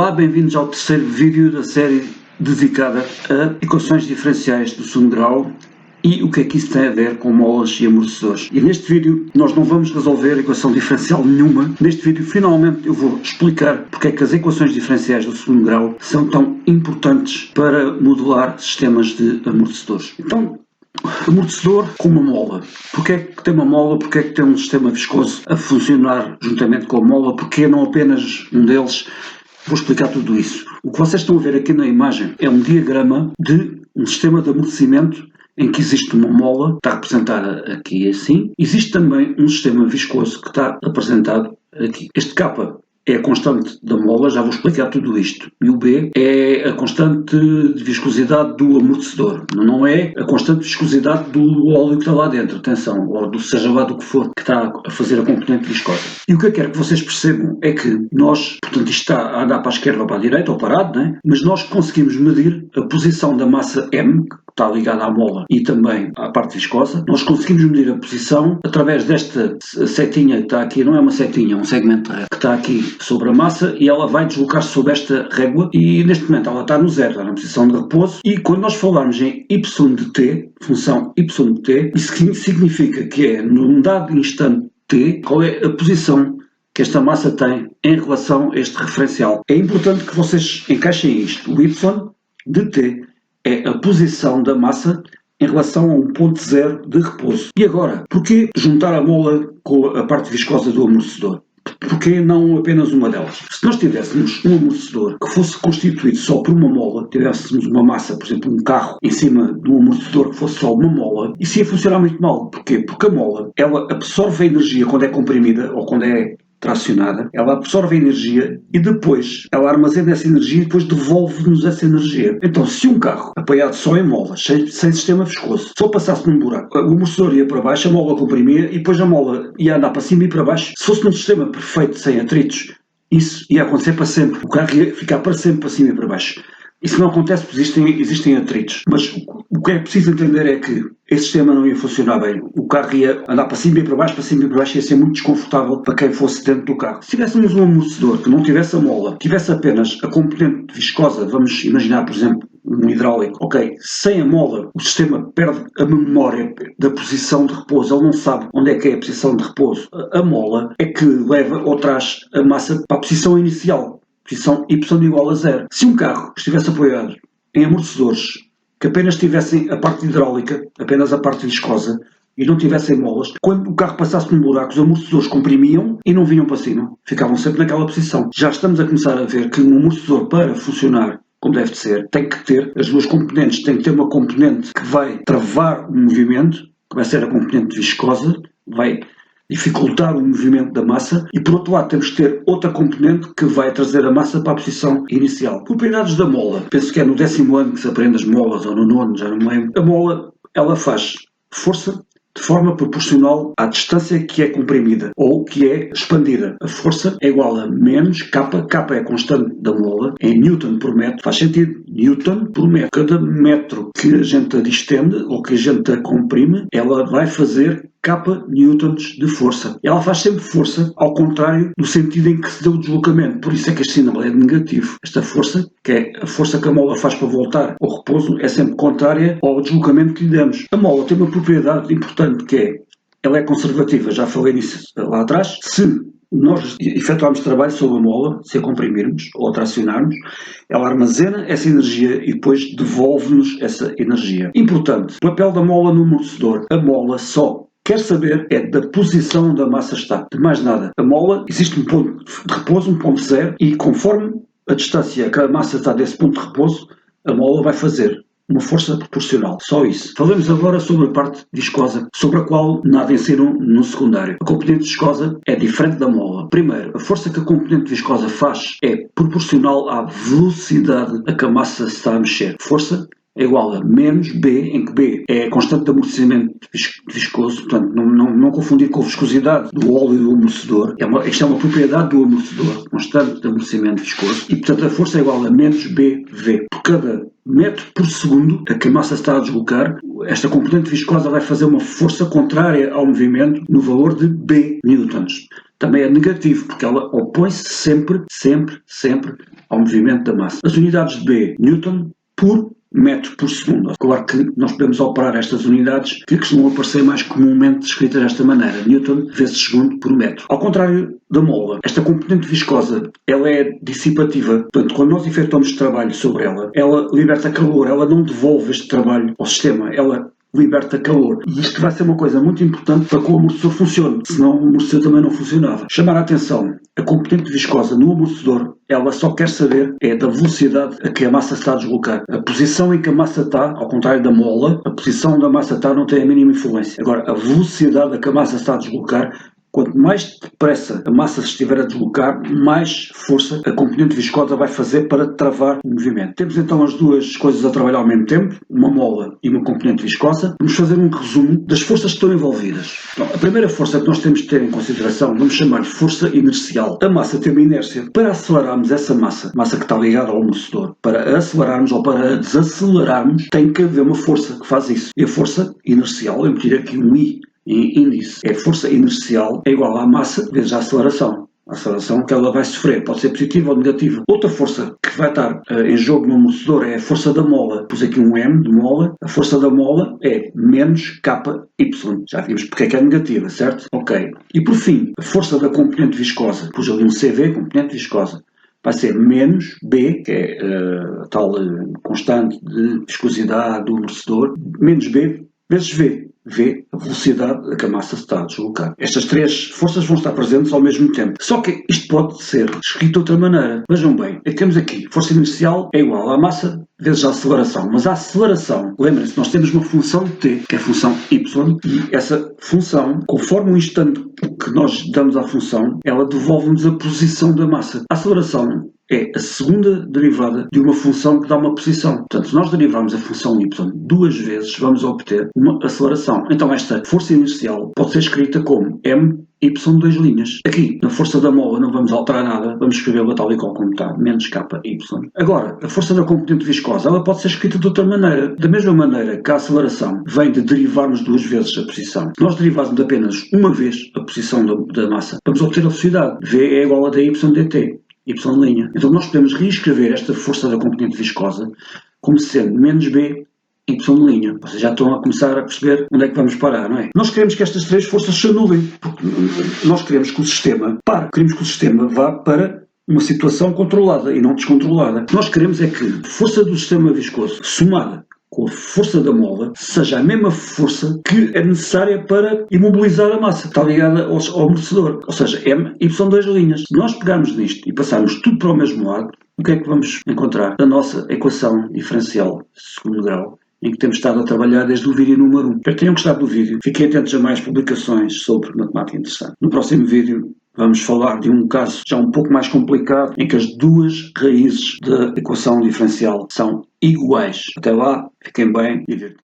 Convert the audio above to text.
Olá, bem-vindos ao terceiro vídeo da série dedicada a equações diferenciais do segundo grau e o que é que isso tem a ver com molas e amortecedores. E neste vídeo nós não vamos resolver equação diferencial nenhuma. Neste vídeo finalmente eu vou explicar porque é que as equações diferenciais do segundo grau são tão importantes para modelar sistemas de amortecedores. Então, amortecedor com uma mola. Porquê é que tem uma mola? Porquê é que tem um sistema viscoso a funcionar juntamente com a mola? Porquê não apenas um deles? Vou explicar tudo isso. O que vocês estão a ver aqui na imagem é um diagrama de um sistema de amortecimento em que existe uma mola, está representada aqui assim. Existe também um sistema viscoso que está apresentado aqui. Este K é a constante da mola, já vou explicar tudo isto. E o B é a constante de viscosidade do amortecedor. Não é a constante de viscosidade do óleo que está lá dentro, atenção, ou do seja lá do que for, que está a fazer a componente viscosa. E o que eu quero que vocês percebam é que nós, portanto isto está a andar para a esquerda ou para a direita, ou parado, né? Mas nós conseguimos medir a posição da massa M, que está ligada à mola e também à parte viscosa. Nós conseguimos medir a posição através desta setinha que está aqui, não é uma setinha, é um segmento de régua, que está aqui sobre a massa e ela vai deslocar-se sobre esta régua e neste momento ela está no zero, está na posição de repouso e quando nós falarmos em y de t, função y de t, isso significa que é num dado instante t, qual é a posição que esta massa tem em relação a este referencial. É importante que vocês encaixem isto. O y de t é a posição da massa em relação a um ponto zero de repouso. E agora, porquê juntar a mola com a parte viscosa do amortecedor? Porquê não apenas uma delas? Se nós tivéssemos um amortecedor que fosse constituído só por uma mola, tivéssemos uma massa, por exemplo, um carro em cima de um amortecedor que fosse só uma mola, isso ia funcionar muito mal. Porquê? Porque a mola, ela absorve a energia quando é comprimida ou quando é tracionada, ela absorve a energia e depois ela armazena essa energia e depois devolve-nos essa energia. Então, se um carro apoiado só em molas, sem sistema viscoso, só passasse num buraco, o amortecedor ia para baixo, a mola comprimia e depois a mola ia andar para cima e para baixo. Se fosse num sistema perfeito, sem atritos, isso ia acontecer para sempre. O carro ia ficar para sempre para cima e para baixo. Isso não acontece porque existem atritos. Mas o que é preciso entender é que esse sistema não ia funcionar bem. O carro ia andar para cima e para baixo, ia ser muito desconfortável para quem fosse dentro do carro. Se tivéssemos um amortecedor que não tivesse a mola, tivesse apenas a componente viscosa, vamos imaginar, por exemplo, um hidráulico, ok, sem a mola o sistema perde a memória da posição de repouso, ele não sabe onde é que é a posição de repouso. A mola é que leva ou traz a massa para a posição inicial. Posição y igual a zero. Se um carro estivesse apoiado em amortecedores que apenas tivessem a parte hidráulica, apenas a parte viscosa, e não tivessem molas, quando o carro passasse num buraco, os amortecedores comprimiam e não vinham para cima. Ficavam sempre naquela posição. Já estamos a começar a ver que um amortecedor, para funcionar como deve de ser, tem que ter as duas componentes. Tem que ter uma componente que vai travar o movimento, que vai ser a componente viscosa, vai dificultar o movimento da massa e por outro lado temos que ter outra componente que vai trazer a massa para a posição inicial. Propriedades da mola, penso que é no 10º ano que se aprende as molas ou no 9º, já não me lembro. A mola, ela faz força de forma proporcional à distância que é comprimida ou que é expandida. A força é igual a menos K, K é a constante da mola, em Newton por metro, faz sentido, Newton por metro. Cada metro que a gente a distende ou que a gente a comprime, ela vai fazer K newtons de força. Ela faz sempre força ao contrário do sentido em que se deu o deslocamento. Por isso é que este sinal é negativo. Esta força, que é a força que a mola faz para voltar ao repouso, é sempre contrária ao deslocamento que lhe damos. A mola tem uma propriedade importante que é, ela é conservativa, já falei nisso lá atrás. Se nós efetuarmos trabalho sobre a mola, se a comprimirmos ou a tracionarmos, ela armazena essa energia e depois devolve-nos essa energia. Importante, o papel da mola no amortecedor. A mola só quer saber é da posição onde a massa está, de mais nada. A mola, existe um ponto de repouso, um ponto zero, e conforme a distância que a massa está desse ponto de repouso, a mola vai fazer uma força proporcional. Só isso. Falemos agora sobre a parte viscosa, sobre a qual nada ensinam no secundário. A componente viscosa é diferente da mola. Primeiro, a força que a componente viscosa faz é proporcional à velocidade a que a massa se está a mexer. Força é igual a menos B, em que B é a constante de amortecimento viscoso, portanto não confundir com a viscosidade do óleo do amortecedor. Isto é uma propriedade do amortecedor, constante de amortecimento viscoso, e portanto a força é igual a menos BV. Por cada metro por segundo a que a massa está a deslocar, esta componente viscosa vai fazer uma força contrária ao movimento no valor de B newtons. Também é negativo, porque ela opõe-se sempre ao movimento da massa. As unidades de B, newton por metro por segundo. Claro que nós podemos operar estas unidades que costumam aparecer mais comumente descritas desta maneira, newton vezes segundo por metro. Ao contrário da mola, esta componente viscosa, ela é dissipativa. Portanto, quando nós efetuamos trabalho sobre ela, ela liberta calor, ela não devolve este trabalho ao sistema, ela liberta calor. E isto vai ser uma coisa muito importante para que o amortecedor funcione, senão o amortecedor também não funcionava. Chamar a atenção, a componente viscosa no amortecedor, ela só quer saber é da velocidade a que a massa está a deslocar. A posição em que a massa está, ao contrário da mola, a posição onde a massa está não tem a mínima influência. Agora, a velocidade a que a massa está a deslocar, quanto mais depressa a massa se estiver a deslocar, mais força a componente viscosa vai fazer para travar o movimento. Temos então as duas coisas a trabalhar ao mesmo tempo, uma mola e uma componente viscosa. Vamos fazer um resumo das forças que estão envolvidas. Então, a primeira força que nós temos de ter em consideração, vamos chamar de força inercial. A massa tem uma inércia. Para acelerarmos essa massa que está ligada ao amortecedor, para acelerarmos ou para desacelerarmos, tem que haver uma força que faz isso. E a força inercial, eu meter aqui um I em índice, é força inercial é igual à massa vezes a aceleração. A aceleração que ela vai sofrer pode ser positiva ou negativa. Outra força que vai estar em jogo no amortecedor é a força da mola. Pus aqui um M de mola. A força da mola é menos KY. Já vimos porque é que é negativa, certo? Ok. E por fim, a força da componente viscosa. Pus ali um CV, componente viscosa. Vai ser menos B, que é a tal constante de viscosidade do amortecedor, menos B vezes V. V, a velocidade a que a massa está a deslocar. Estas três forças vão estar presentes ao mesmo tempo. Só que isto pode ser escrito de outra maneira. Vejam bem, temos aqui, força inercial é igual à massa vezes a aceleração. Mas a aceleração, lembrem-se, nós temos uma função de t, que é a função y, e essa função, conforme o instante que nós damos à função, ela devolve-nos a posição da massa. A aceleração é a segunda derivada de uma função que dá uma posição. Portanto, se nós derivarmos a função y duas vezes, vamos obter uma aceleração. Então, esta força inercial pode ser escrita como m y dois linhas. Aqui, na força da mola, não vamos alterar nada, vamos escrevê-la tal e qual como está, menos KY. Agora, a força da componente viscosa, ela pode ser escrita de outra maneira. Da mesma maneira que a aceleração vem de derivarmos duas vezes a posição. Se nós derivarmos apenas uma vez a posição da massa, vamos obter a velocidade. V é igual a dy dt. Y'. Então nós podemos reescrever esta força da componente viscosa como sendo menos B, Y'. Vocês já estão a começar a perceber onde é que vamos parar, não é? Nós queremos que estas três forças se anulem, porque nós queremos que o sistema pare, queremos que o sistema vá para uma situação controlada e não descontrolada. Nós queremos é que a força do sistema viscoso somada com a força da mola seja a mesma força que é necessária para imobilizar a massa. Está ligada ao amortecedor. Ou seja, M, Y, dois linhas. Se nós pegarmos nisto e passarmos tudo para o mesmo lado, o que é que vamos encontrar? A nossa equação diferencial de segundo grau, em que temos estado a trabalhar desde o vídeo número 1. Espero que tenham gostado do vídeo. Fiquem atentos a mais publicações sobre matemática interessante. No próximo vídeo vamos falar de um caso já um pouco mais complicado, em que as duas raízes da equação diferencial são iguais. Até lá, fiquem bem e divirtam.